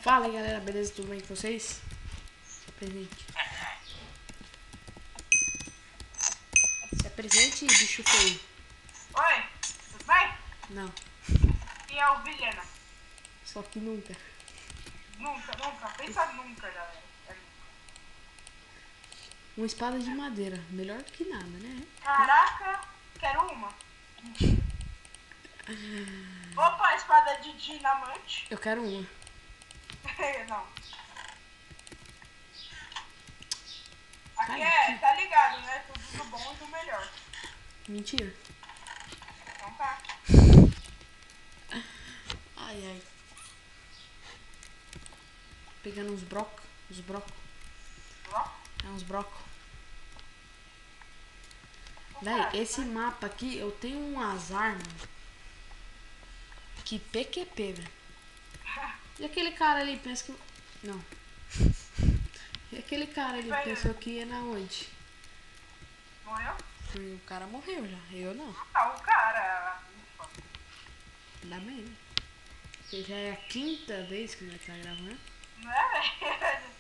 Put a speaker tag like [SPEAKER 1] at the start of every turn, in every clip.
[SPEAKER 1] Fala aí, galera, beleza? Tudo bem com vocês? Presente. Se apresente, bicho feio.
[SPEAKER 2] Oi, tudo bem?
[SPEAKER 1] Não,
[SPEAKER 2] Quem é o Vilhena?
[SPEAKER 1] só que nunca.
[SPEAKER 2] Nunca, nunca. Pensa nunca, galera. É nunca.
[SPEAKER 1] Uma espada de madeira, melhor que nada, né?
[SPEAKER 2] Caraca, quero uma. Opa, espada de dinamite.
[SPEAKER 1] Eu quero uma.
[SPEAKER 2] Não.
[SPEAKER 1] Cai
[SPEAKER 2] Aqui é,
[SPEAKER 1] aqui.
[SPEAKER 2] tá ligado, né? Tudo do bom e do melhor.
[SPEAKER 1] Mentira.
[SPEAKER 2] Então tá.
[SPEAKER 1] Ai, ai. Pegando uns brocos. Uns brocos.
[SPEAKER 2] Ó.
[SPEAKER 1] É uns brocos. Véi, esse mapa aqui, eu tenho um azar, mano. Que PQP, velho. E aquele cara ali, pensa que... Não. E aquele cara ali, pensou que ia na onde?
[SPEAKER 2] Morreu?
[SPEAKER 1] O cara morreu já, eu não.
[SPEAKER 2] Ah, o cara. Ufa.
[SPEAKER 1] Ainda bem, né? Porque já é a quinta vez que nós tá gravando.
[SPEAKER 2] Não é, velho?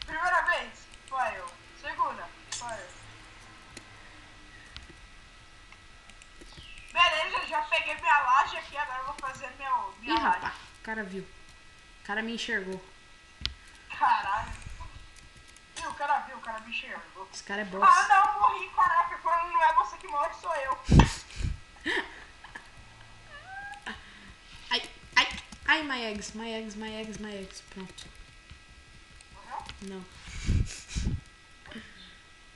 [SPEAKER 2] Primeira vez, foi eu. Segunda, foi eu. Beleza, já peguei minha laje aqui, agora eu vou fazer minha
[SPEAKER 1] Ih,
[SPEAKER 2] laje.
[SPEAKER 1] rapaz, o cara viu. O cara me enxergou.
[SPEAKER 2] Caralho. Ih, o cara viu, o cara me enxergou.
[SPEAKER 1] Esse cara é
[SPEAKER 2] Ah,
[SPEAKER 1] boss.
[SPEAKER 2] não, morri, caraca. Quando não é você que morre, sou eu.
[SPEAKER 1] Ai, ai, ai, my eggs, my eggs, my eggs, my eggs. Pronto.
[SPEAKER 2] Morreu?
[SPEAKER 1] Não,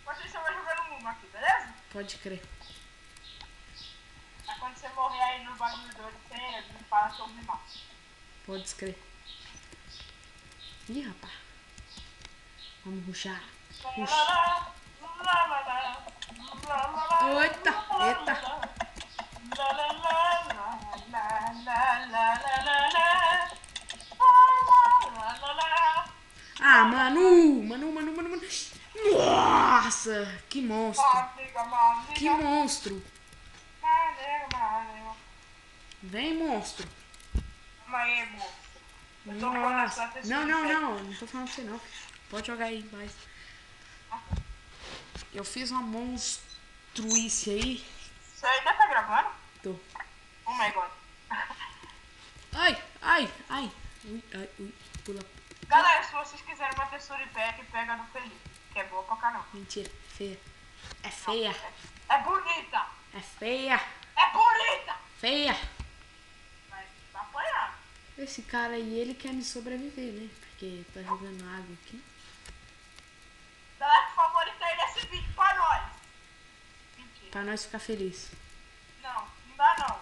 [SPEAKER 2] Você vai jogando uma aqui, beleza?
[SPEAKER 1] pode crer.
[SPEAKER 2] Aí quando você morrer aí no bagulho doido, você me fala que eu me mato.
[SPEAKER 1] Pode crer. Ih, rapaz. Vamos ruxar. Ruxa. Eita, eita. Ah, Manu. Nossa, que monstro. Que monstro. Vem, monstro.
[SPEAKER 2] Amanhã, moço. Eu tô falando
[SPEAKER 1] Nossa.
[SPEAKER 2] essa pessoa
[SPEAKER 1] Não,
[SPEAKER 2] de
[SPEAKER 1] não,
[SPEAKER 2] pé.
[SPEAKER 1] não. Não tô falando pra você, não. Pode jogar aí, vai. Eu fiz uma monstruice aí.
[SPEAKER 2] Você ainda tá gravando?
[SPEAKER 1] Tô.
[SPEAKER 2] Oh my god.
[SPEAKER 1] Ai, ai, ai. Ui, ai, ui. Pula.
[SPEAKER 2] Galera, se vocês quiserem uma textura em pé, que pega no Felipe. Que é boa pra caramba.
[SPEAKER 1] Mentira. Feia. É feia.
[SPEAKER 2] É bonita!
[SPEAKER 1] É feia.
[SPEAKER 2] É bonita!
[SPEAKER 1] Feia.
[SPEAKER 2] Mas tá apanhando.
[SPEAKER 1] Esse cara aí, ele quer me sobreviver, né? Porque tá jogando água aqui.
[SPEAKER 2] Galera, favorita aí nesse vídeo pra nós. Mentira.
[SPEAKER 1] Pra nós ficar feliz.
[SPEAKER 2] Não, não dá não.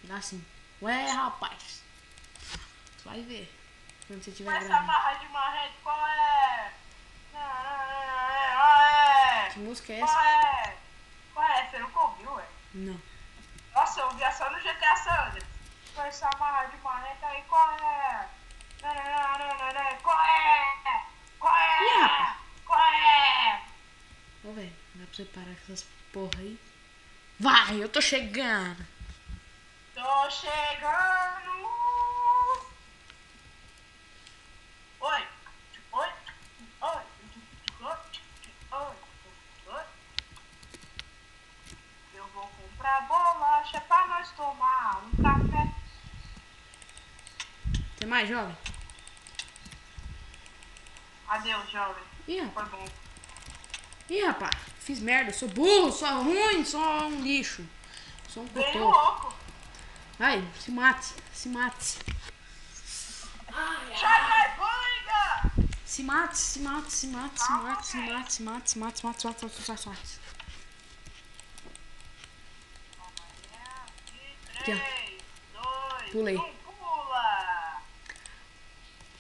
[SPEAKER 1] Dá assim. Ué, rapaz. Você vai ver. Quando você
[SPEAKER 2] Com
[SPEAKER 1] tiver
[SPEAKER 2] essa
[SPEAKER 1] gravando.
[SPEAKER 2] marra de marrete, qual é? Qual é?
[SPEAKER 1] Que música é
[SPEAKER 2] Qual
[SPEAKER 1] essa?
[SPEAKER 2] é? Qual é? Você nunca ouviu, ué?
[SPEAKER 1] Não.
[SPEAKER 2] Nossa, eu ouvia só no GTA San Andreas. Com essa marra de marreta aí, qual é? Qual é? Qual
[SPEAKER 1] Ih,
[SPEAKER 2] é?
[SPEAKER 1] rapaz.
[SPEAKER 2] Qual é?
[SPEAKER 1] Ô, velho, dá pra você parar com essas porra aí? Vai, eu tô chegando.
[SPEAKER 2] Tô chegando. Oi. Oi. Oi. Oi. Eu vou comprar bolacha pra nós tomar um café.
[SPEAKER 1] Tem mais, jovem?
[SPEAKER 2] Adeus, jovem.
[SPEAKER 1] Ih, rapaz.
[SPEAKER 2] Foi bom.
[SPEAKER 1] Ih, rapaz. Fiz merda. Sou burro, sou ruim, sou um lixo. Sou um
[SPEAKER 2] Bem
[SPEAKER 1] cotô.
[SPEAKER 2] louco.
[SPEAKER 1] Vai, se mate. Se mate.
[SPEAKER 2] Chacaipunga!
[SPEAKER 1] Se mate, se mate, se mate, se mate, se mate, se mate, se mate, se mate, se mate, se mate, se mate. Aqui, ó.
[SPEAKER 2] 3, 2,
[SPEAKER 1] Pulei.
[SPEAKER 2] 1, pula!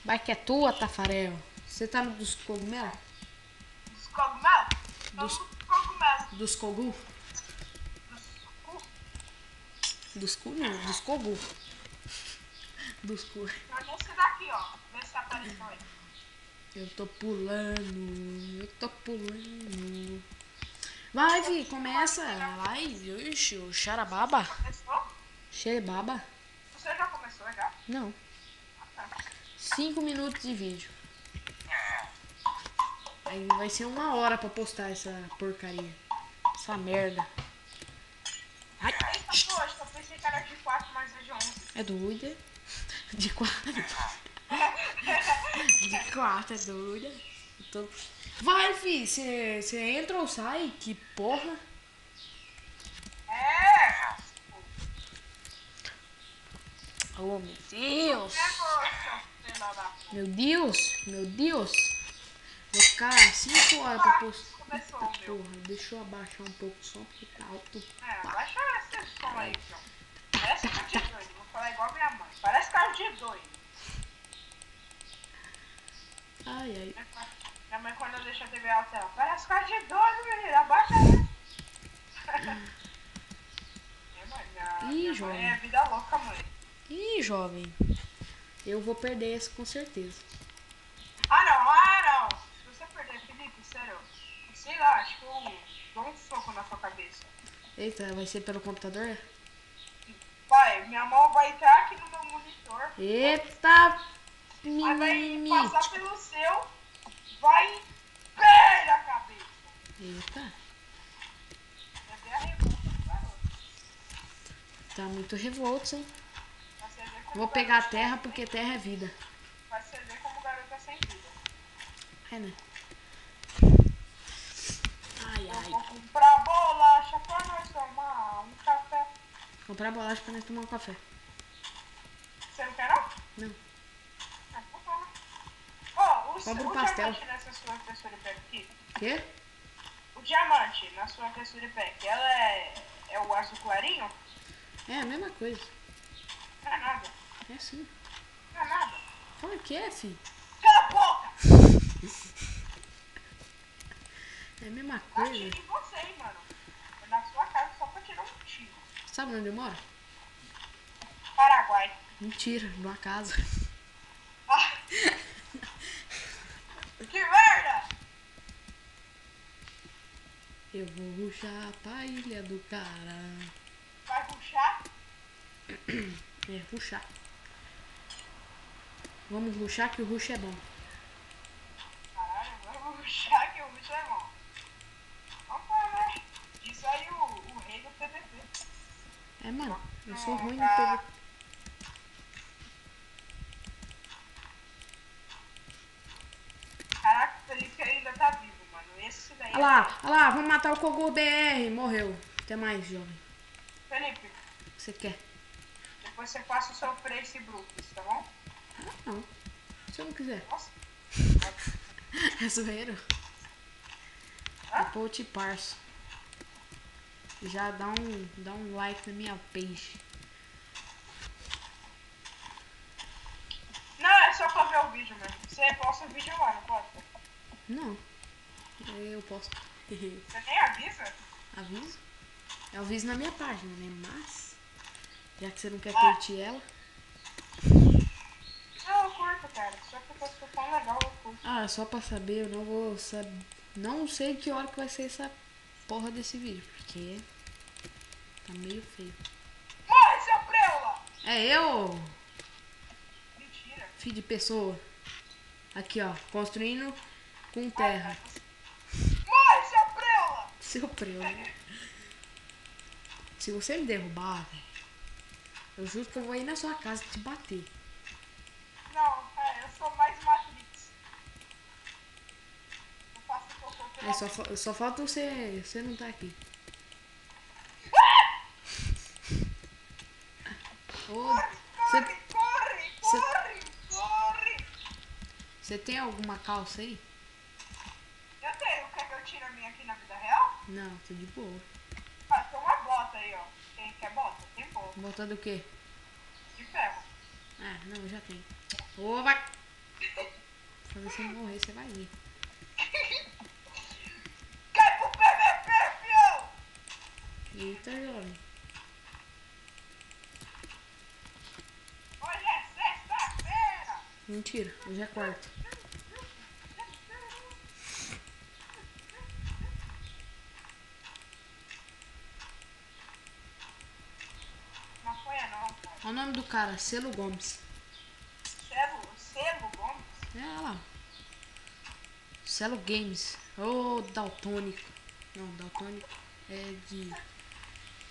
[SPEAKER 1] Vai que é tua, Tafarel. Você tá no dos cogumelos?
[SPEAKER 2] Dos cogumelos?
[SPEAKER 1] Dos-
[SPEAKER 2] Dos cogumelos.
[SPEAKER 1] Dos cogu? Dos cu não, dos cogu. Dos cu.
[SPEAKER 2] Eu nesse daqui, ó. Vê se apareceu aí.
[SPEAKER 1] Eu tô pulando, eu tô pulando. Vai, Vi, começa. Vai, ixi, o xarababa.
[SPEAKER 2] Começou?
[SPEAKER 1] Xerebaba.
[SPEAKER 2] Você já começou já?
[SPEAKER 1] Não.
[SPEAKER 2] Ah, tá.
[SPEAKER 1] 5 minutos de vídeo. Aí vai ser 1 hora pra postar essa porcaria. Essa merda. Ai,
[SPEAKER 2] Eita, poxa, eu pensei que era de 4, mas é de 11.
[SPEAKER 1] é doida. De 4. De 4, é doida. Vai, fi, você entra ou sai? Que porra.
[SPEAKER 2] É!
[SPEAKER 1] Oh, meu Deus.
[SPEAKER 2] Negócio, filha da...
[SPEAKER 1] Meu Deus, meu Deus. Vou ficar 5 horas pra postar.
[SPEAKER 2] Começou,
[SPEAKER 1] Eita
[SPEAKER 2] meu.
[SPEAKER 1] porra, deixa eu abaixar um pouco só porque tá alto.
[SPEAKER 2] É, baixa esse som aí, João. Parece carro de doido, vou falar igual minha mãe. Parece carro de doido.
[SPEAKER 1] Ai, ai.
[SPEAKER 2] Minha mãe, quando eu deixo a TV alta, ela parece carro de doido, menina, abaixa aí.
[SPEAKER 1] Ih,
[SPEAKER 2] Minha
[SPEAKER 1] jovem.
[SPEAKER 2] mãe é vida louca, mãe.
[SPEAKER 1] Ih, jovem. Eu vou perder esse com certeza.
[SPEAKER 2] Ah, não. Se você perder, Felipe, sério, sei lá, acho que eu dou um soco na sua cabeça.
[SPEAKER 1] Eita, vai ser pelo computador?
[SPEAKER 2] Vai, minha mão vai entrar aqui no meu monitor.
[SPEAKER 1] Eita,
[SPEAKER 2] Aí vai
[SPEAKER 1] mimimi.
[SPEAKER 2] passar pelo seu, vai perder a cabeça.
[SPEAKER 1] Eita,
[SPEAKER 2] É bem a revolta do garoto.
[SPEAKER 1] tá muito revolto, hein?
[SPEAKER 2] Pra você ver como
[SPEAKER 1] Vou
[SPEAKER 2] o
[SPEAKER 1] pegar a
[SPEAKER 2] garoto
[SPEAKER 1] terra
[SPEAKER 2] é-
[SPEAKER 1] porque terra é vida.
[SPEAKER 2] Pra você ver como o garoto é sem vida.
[SPEAKER 1] É, né? Ai,
[SPEAKER 2] Eu
[SPEAKER 1] ai.
[SPEAKER 2] vou comprar bolacha pra nós tomar um café.
[SPEAKER 1] Comprar bolacha pra nós tomar um café.
[SPEAKER 2] Você não quer não?
[SPEAKER 1] Não.
[SPEAKER 2] Ah, então tá. Ó,
[SPEAKER 1] Compra um
[SPEAKER 2] o
[SPEAKER 1] pastel.
[SPEAKER 2] diamante nessa sua textura pack aqui.
[SPEAKER 1] Quê?
[SPEAKER 2] O diamante na sua textura pack, ela é o azul clarinho?
[SPEAKER 1] É a mesma coisa.
[SPEAKER 2] Não é nada.
[SPEAKER 1] É sim.
[SPEAKER 2] Não é nada.
[SPEAKER 1] Fala que é, filho.
[SPEAKER 2] Cala a boca!
[SPEAKER 1] É a mesma
[SPEAKER 2] Atiro
[SPEAKER 1] coisa.
[SPEAKER 2] em você, hein, mano. Foi na sua casa só pra tirar um tiro.
[SPEAKER 1] Sabe onde eu moro?
[SPEAKER 2] Paraguai.
[SPEAKER 1] Mentira, numa casa.
[SPEAKER 2] Ah. Que merda!
[SPEAKER 1] Eu vou ruxar pra ilha do cara.
[SPEAKER 2] Vai puxar?
[SPEAKER 1] É, ruxar. Vamos ruxar que o ruxo é bom.
[SPEAKER 2] Caralho, agora eu vou puxar que o bicho é bom. Vamos lá, né? Isso aí o rei do PVP.
[SPEAKER 1] É, mano, eu sou ruim no
[SPEAKER 2] Tá.
[SPEAKER 1] PVP.
[SPEAKER 2] Caraca, o Felipe ainda tá vivo, mano. Esse daí
[SPEAKER 1] Olha lá, vamos matar o Kogu BR. Morreu. Até mais, jovem.
[SPEAKER 2] Felipe,
[SPEAKER 1] O que você quer?
[SPEAKER 2] depois você passa o seu Trace Brooks, tá bom?
[SPEAKER 1] Ah, não. Se eu não quiser.
[SPEAKER 2] Nossa.
[SPEAKER 1] É zoeiro.
[SPEAKER 2] Hã?
[SPEAKER 1] Depois eu te parço. Já dá um like na minha page.
[SPEAKER 2] Não, é só pra ver o vídeo mesmo. Você posta o vídeo lá, não pode?
[SPEAKER 1] Não. Eu posso.
[SPEAKER 2] Você nem avisa?
[SPEAKER 1] Aviso? Eu aviso na minha página, né? Mas, já que você não quer
[SPEAKER 2] Ah.
[SPEAKER 1] curtir ela.
[SPEAKER 2] Não, eu curto, cara. Só que eu tô tão legal, eu curto.
[SPEAKER 1] Ah, só pra saber, eu não vou saber. Não sei que hora que vai ser essa porra desse vídeo, porque tá meio feio.
[SPEAKER 2] Morre, seu preula!
[SPEAKER 1] É eu,
[SPEAKER 2] Mentira.
[SPEAKER 1] filho de pessoa. Aqui, ó, construindo com terra.
[SPEAKER 2] Morre, seu preula!
[SPEAKER 1] Seu preu. Se você me derrubar, velho, eu juro que eu vou ir na sua casa te bater.
[SPEAKER 2] Não, eu sou mais Matrix. Eu faço cocô pela...
[SPEAKER 1] Aí só falta você não tá aqui. Ô,
[SPEAKER 2] Corre, corre!
[SPEAKER 1] você tem alguma calça aí?
[SPEAKER 2] Eu tenho. Quer que eu tire a minha aqui na vida real?
[SPEAKER 1] Não, tô de boa.
[SPEAKER 2] Ah, tem uma bota aí, ó. Quem quer bota? Tem bota.
[SPEAKER 1] Bota do quê?
[SPEAKER 2] De ferro.
[SPEAKER 1] Ah, não, eu já tenho. Ô, vai! Pra você morrer, você vai ver.
[SPEAKER 2] Cai pro PVP, fião!
[SPEAKER 1] Eita, jovem.
[SPEAKER 2] Hoje é sexta-feira!
[SPEAKER 1] Mentira, hoje é quarta.
[SPEAKER 2] Maconha não, cara.
[SPEAKER 1] Olha o nome do cara, Selo Gomes.
[SPEAKER 2] Selo?
[SPEAKER 1] É, olha lá. Celo Games. Ô, daltônico. Não, daltônico é de...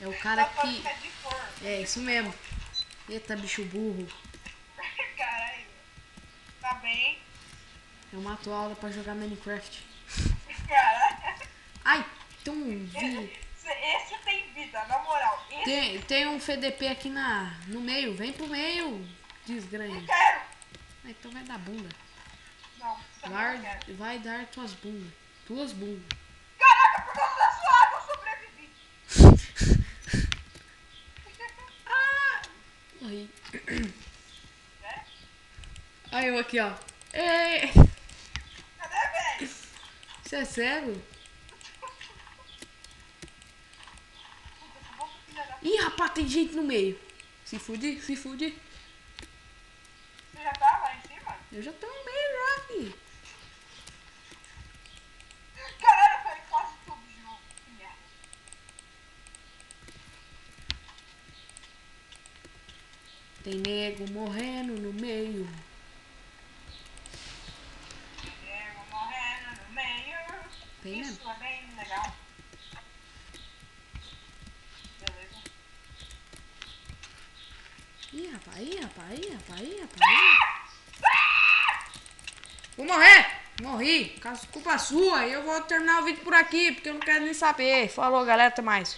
[SPEAKER 1] É o cara que...
[SPEAKER 2] É de cor.
[SPEAKER 1] É, isso mesmo. Eita, bicho burro.
[SPEAKER 2] Caralho. Tá bem.
[SPEAKER 1] Eu mato aula pra jogar Minecraft.
[SPEAKER 2] Caralho.
[SPEAKER 1] Ai, tem um...
[SPEAKER 2] Esse tem vida, na moral.
[SPEAKER 1] Tem um FDP aqui no meio. Vem pro meio, desgranha.
[SPEAKER 2] Não quero.
[SPEAKER 1] Ah, então vai dar bunda.
[SPEAKER 2] Não, também não quero.
[SPEAKER 1] Vai dar tuas bundas. Tuas bundas.
[SPEAKER 2] Caraca, por causa da sua água eu sobrevivi.
[SPEAKER 1] Morri.
[SPEAKER 2] É?
[SPEAKER 1] Aí eu aqui, ó. Ei!
[SPEAKER 2] Cadê, velho?
[SPEAKER 1] Você é cego? Ih, rapaz, tem gente no meio. Se fude, se fude.
[SPEAKER 2] Você já tá lá em cima?
[SPEAKER 1] Eu já tô no meio já, filho.
[SPEAKER 2] Caralho, eu caí quase tudo de novo. Que merda.
[SPEAKER 1] Tem nego morrendo no meio.
[SPEAKER 2] Nego morrendo no meio.
[SPEAKER 1] Tem
[SPEAKER 2] Isso
[SPEAKER 1] mesmo?
[SPEAKER 2] é bem legal. Beleza.
[SPEAKER 1] Ih, rapaz, ih, rapaz, ih, rapaz, ih, rapaz. Vou morrer! Morri. Culpa sua. E eu vou terminar o vídeo por aqui, porque eu não quero nem saber. Falou, galera. Até mais.